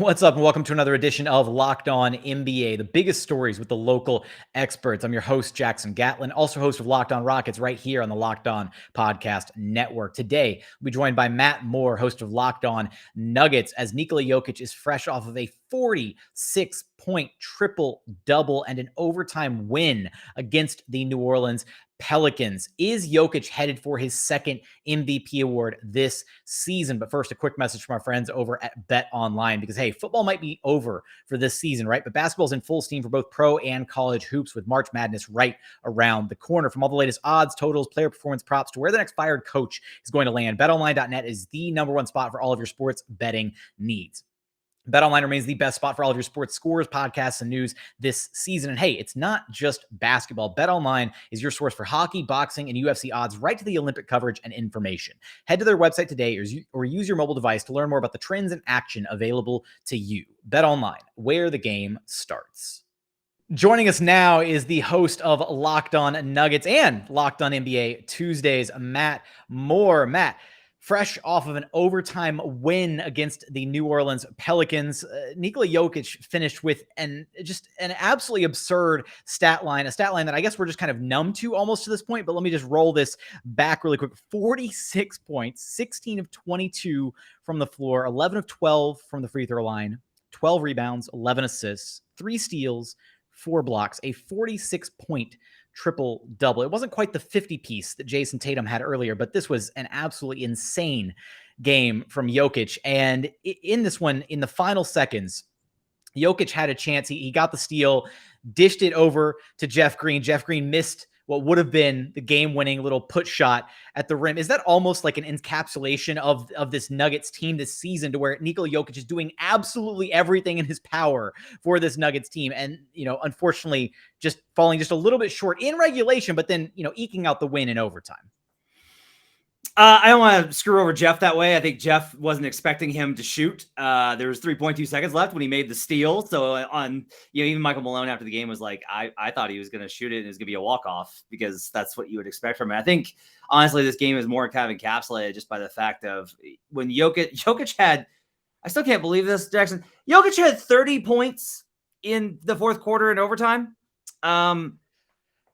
What's up, and welcome to another edition of Locked On NBA, the biggest stories with the local experts. I'm your host, Jackson Gatlin, also host of Locked On Rockets right here on the Locked On Podcast Network. Today, we'll be joined by Matt Moore, host of Locked On Nuggets, as Nikola Jokic is fresh off of a 46-point triple-double and an overtime win against the New Orleans Pelicans. Is Jokic headed for his second MVP award this season? But first, a quick message from our friends over at BetOnline, because hey, football might be over for this season, right? But basketball's in full steam for both pro and college hoops, with March Madness right around the corner. From all the latest odds, totals, player performance props to where the next fired coach is going to land, BetOnline.net is the number one spot for all of your sports betting needs. BetOnline remains the best spot for all of your sports scores, podcasts, and news this season. And hey, it's not just basketball. BetOnline is your source for hockey, boxing, and UFC odds, right to the Olympic coverage and information. Head to their website today or use your mobile device to learn more about the trends and action available to you. BetOnline, where the game starts. Joining us now is the host of Locked On Nuggets and Locked On NBA Tuesdays, Matt Moore. Matt, fresh off of an overtime win against the New Orleans Pelicans, Nikola Jokic finished with an absolutely absurd stat line, a stat line that I guess we're just kind of numb to almost to this point, but let me just roll this back really quick. 46 points, 16 of 22 from the floor, 11 of 12 from the free throw line, 12 rebounds, 11 assists, 3 steals, 4 blocks, a 46-point triple-double. It wasn't quite the 50-piece that Jason Tatum had earlier, but this was an absolutely insane game from Jokic. And in this one, in the final seconds, Jokic had a chance. He got the steal, dished it over to Jeff Green. Jeff Green missed what would have been the game-winning little put shot at the rim. Is that almost like an encapsulation of this Nuggets team this season, to where Nikola Jokic is doing absolutely everything in his power for this Nuggets team, and, unfortunately, just falling just a little bit short in regulation, but then, eking out the win in overtime? I don't want to screw over Jeff that way. I think Jeff wasn't expecting him to shoot. There was 3.2 seconds left when he made the steal. So even Michael Malone after the game was like, I thought he was going to shoot it and it was going to be a walk-off, because that's what you would expect from him. I think, honestly, this game is more kind of encapsulated just by the fact of when Jokic had, I still can't believe this, Jackson. Jokic had 30 points in the fourth quarter in overtime.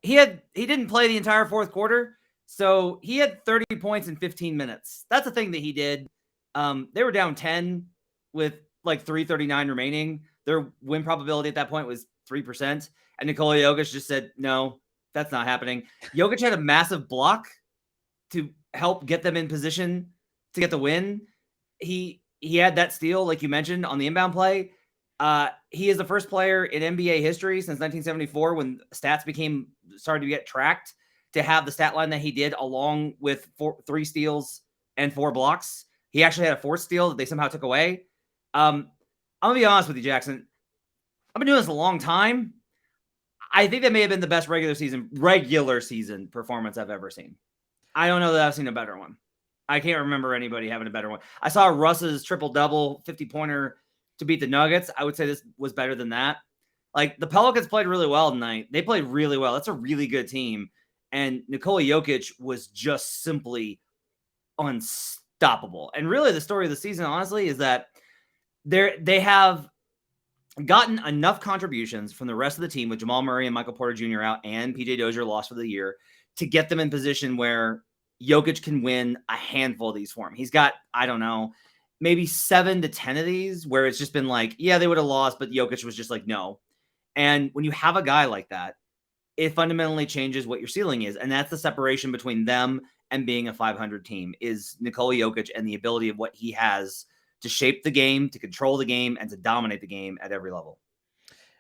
He didn't play the entire fourth quarter. So he had 30 points in 15 minutes. That's the thing that he did. They were down 10 with like 3:39 remaining. Their win probability at that point was 3%. And Nikola Jokic just said, no, that's not happening. Jokic had a massive block to help get them in position to get the win. He had that steal, like you mentioned, on the inbound play. He is the first player in NBA history since 1974, when stats started to get tracked, to have the stat line that he did, along with 3 steals and 4 blocks. He actually had a 4th steal that they somehow took away. I'm going to be honest with you, Jackson. I've been doing this a long time. I think that may have been the best regular season performance I've ever seen. I don't know that I've seen a better one. I can't remember anybody having a better one. I saw Russ's triple-double, 50-pointer to beat the Nuggets. I would say this was better than that. Like, the Pelicans played really well tonight. They played really well. That's a really good team. And Nikola Jokic was just simply unstoppable. And really, the story of the season, honestly, is that they have gotten enough contributions from the rest of the team, with Jamal Murray and Michael Porter Jr. out and PJ Dozier lost for the year, to get them in position where Jokic can win a handful of these for him. He's got, I don't know, maybe 7 to 10 of these where it's just been like, yeah, they would have lost, but Jokic was just like, no. And when you have a guy like that, it fundamentally changes what your ceiling is. And that's the separation between them and being a 500 team, is Nikola Jokic and the ability of what he has to shape the game, to control the game, and to dominate the game at every level.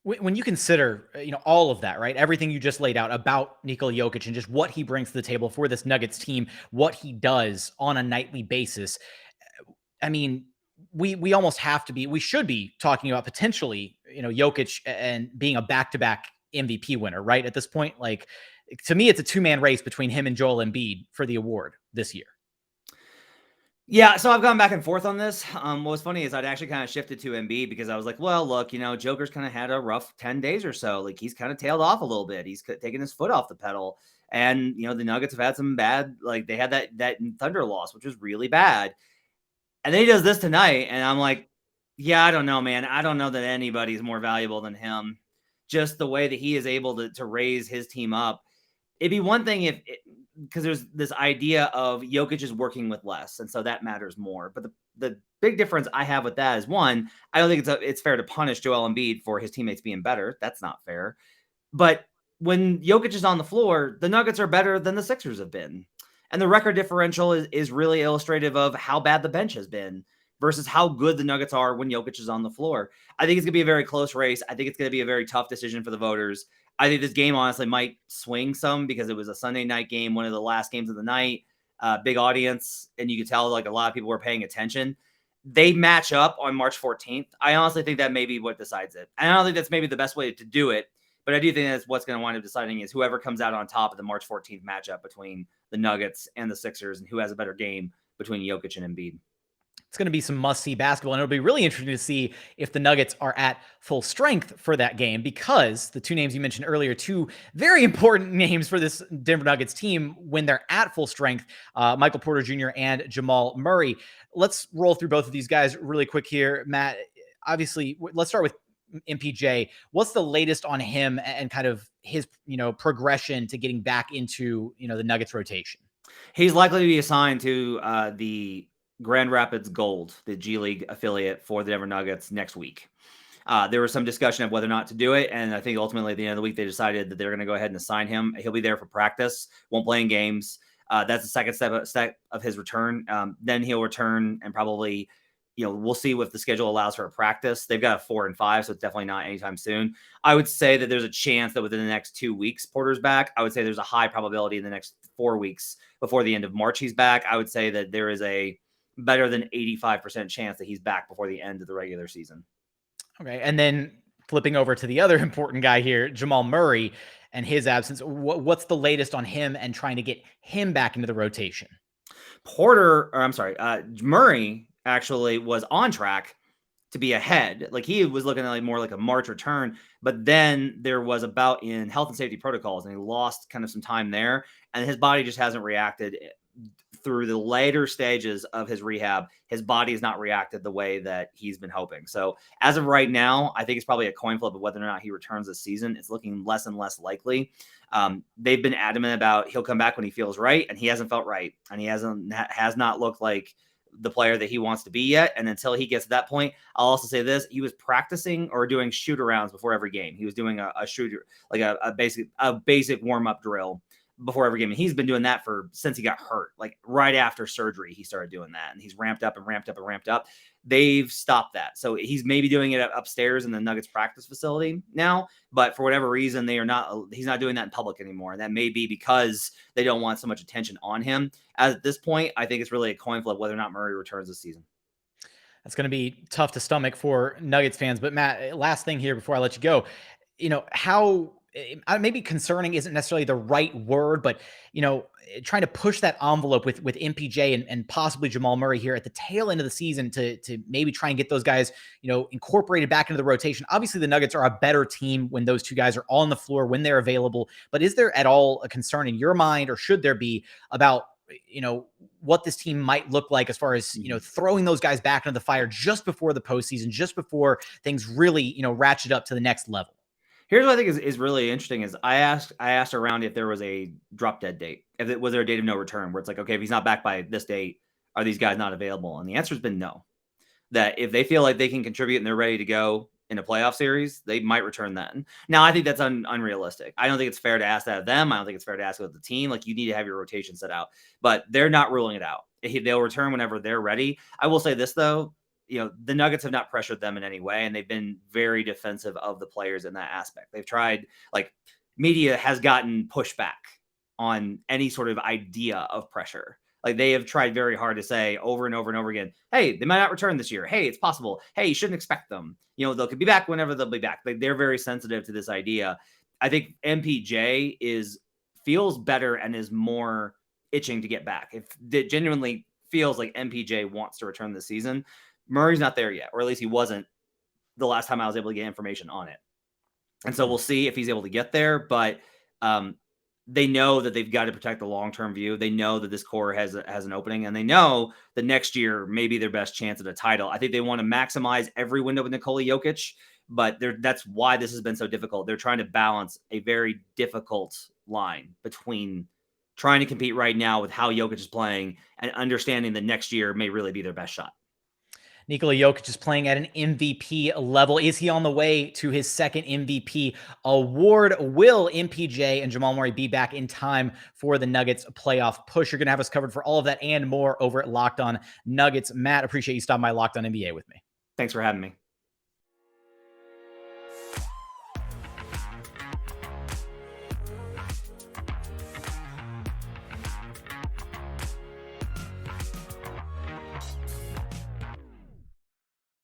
When you consider, all of that, right? Everything you just laid out about Nikola Jokic and just what he brings to the table for this Nuggets team, what he does on a nightly basis. I mean, we almost have to be, we should be talking about potentially, Jokic and being a back-to-back MVP winner, right? At this point, like, to me, it's a 2-man race between him and Joel Embiid for the award this year. Yeah, so I've gone back and forth on this. What was funny is I'd actually kind of shifted to Embiid, because I was like, well, look, Joker's kind of had a rough 10 days or so. Like, he's kind of tailed off a little bit. He's taken his foot off the pedal. And, the Nuggets have had some bad, like, they had that Thunder loss, which was really bad. And then he does this tonight, and I'm like, Yeah, I don't know, man. I don't know that anybody's more valuable than him. Just the way that he is able to raise his team up. It'd be one thing if, because there's this idea of Jokic is working with less, and so that matters more. But the big difference I have with that is, one, I don't think it's fair to punish Joel Embiid for his teammates being better. That's not fair. But when Jokic is on the floor, the Nuggets are better than the Sixers have been. And the record differential is really illustrative of how bad the bench has been versus how good the Nuggets are when Jokic is on the floor. I think it's going to be a very close race. I think it's going to be a very tough decision for the voters. I think this game honestly might swing some because it was a Sunday night game, one of the last games of the night, big audience, and you could tell like a lot of people were paying attention. They match up on March 14th. I honestly think that may be what decides it. And I don't think that's maybe the best way to do it, but I do think that's what's going to wind up deciding is whoever comes out on top of the March 14th matchup between the Nuggets and the Sixers and who has a better game between Jokic and Embiid. It's going to be some must-see basketball, and it'll be really interesting to see if the Nuggets are at full strength for that game, because the two names you mentioned earlier, two very important names for this Denver Nuggets team when they're at full strength, Michael Porter Jr. and Jamal Murray. Let's roll through both of these guys really quick here, Matt. Obviously, let's start with MPJ. What's the latest on him and kind of his, progression to getting back into, the Nuggets rotation? He's likely to be assigned to the Grand Rapids Gold, the G League affiliate for the Denver Nuggets next week. There was some discussion of whether or not to do it, and I think ultimately at the end of the week they decided that they're going to go ahead and assign him. He'll be there for practice, won't play in games. That's the second step of his return. Then he'll return and probably, we'll see if the schedule allows for a practice. They've got a 4 and 5, so it's definitely not anytime soon. I would say that there's a chance that within the next 2 weeks, Porter's back. I would say there's a high probability in the next 4 weeks before the end of March he's back. I would say that there is a better than 85% chance that he's back before the end of the regular season. Okay. And then flipping over to the other important guy here, Jamal Murray, and his absence. What's the latest on him and trying to get him back into the rotation? Murray actually was on track to be ahead. Like he was looking at more like a March return, but then there was a bout in health and safety protocols and he lost kind of some time there, and his body just hasn't reacted through the later stages of his rehab. His body has not reacted the way that he's been hoping. So as of right now, I think it's probably a coin flip of whether or not he returns this season. It's looking less and less likely. They've been adamant about he'll come back when he feels right, and he hasn't felt right, and he has not looked like the player that he wants to be yet. And until he gets to that point, I'll also say this: he was practicing or doing shoot arounds before every game. He was doing a shooter, like a basic warm up drill before every game. And he's been doing that since he got hurt, like right after surgery, he started doing that. And he's ramped up and ramped up and ramped up. They've stopped that. So he's maybe doing it upstairs in the Nuggets practice facility now, but for whatever reason, he's not doing that in public anymore. And that may be because they don't want so much attention on him. At this point, I think it's really a coin flip whether or not Murray returns this season. That's going to be tough to stomach for Nuggets fans. But Matt, last thing here before I let you go, how maybe concerning isn't necessarily the right word, but trying to push that envelope with MPJ and possibly Jamal Murray here at the tail end of the season to maybe try and get those guys incorporated back into the rotation. Obviously, the Nuggets are a better team when those two guys are on the floor, when they're available. But is there at all a concern in your mind, or should there be, about what this team might look like as far as throwing those guys back into the fire just before the postseason, just before things really ratchet up to the next level? Here's what I think is really interesting is I asked around if there was a drop dead date. Was there a date of no return where it's like, okay, if he's not back by this date, are these guys not available? And the answer has been no. That if they feel like they can contribute and they're ready to go in a playoff series, they might return then. Now, I think that's unrealistic. I don't think it's fair to ask that of them. I don't think it's fair to ask it of the team. Like, you need to have your rotation set out. But they're not ruling it out. They'll return whenever they're ready. I will say this, though. The Nuggets have not pressured them in any way, and they've been very defensive of the players in that aspect. They've tried, media has gotten pushback on any sort of idea of pressure. Like, they have tried very hard to say over and over and over again, hey, they might not return this year. Hey, it's possible. Hey, you shouldn't expect them. They could be back whenever they'll be back. They're very sensitive to this idea. I think MPJ feels better and is more itching to get back. If it genuinely feels like MPJ wants to return this season, Murray's not there yet, or at least he wasn't the last time I was able to get information on it. And so we'll see if he's able to get there. But they know that they've got to protect the long-term view. They know that this core has an opening, and they know that next year may be their best chance at a title. I think they want to maximize every window with Nikola Jokic, but that's why this has been so difficult. They're trying to balance a very difficult line between trying to compete right now with how Jokic is playing and understanding that next year may really be their best shot. Nikola Jokic is playing at an MVP level. Is he on the way to his second MVP award? Will MPJ and Jamal Murray be back in time for the Nuggets playoff push? You're going to have us covered for all of that and more over at Locked On Nuggets. Matt, appreciate you stopping by Locked On NBA with me. Thanks for having me.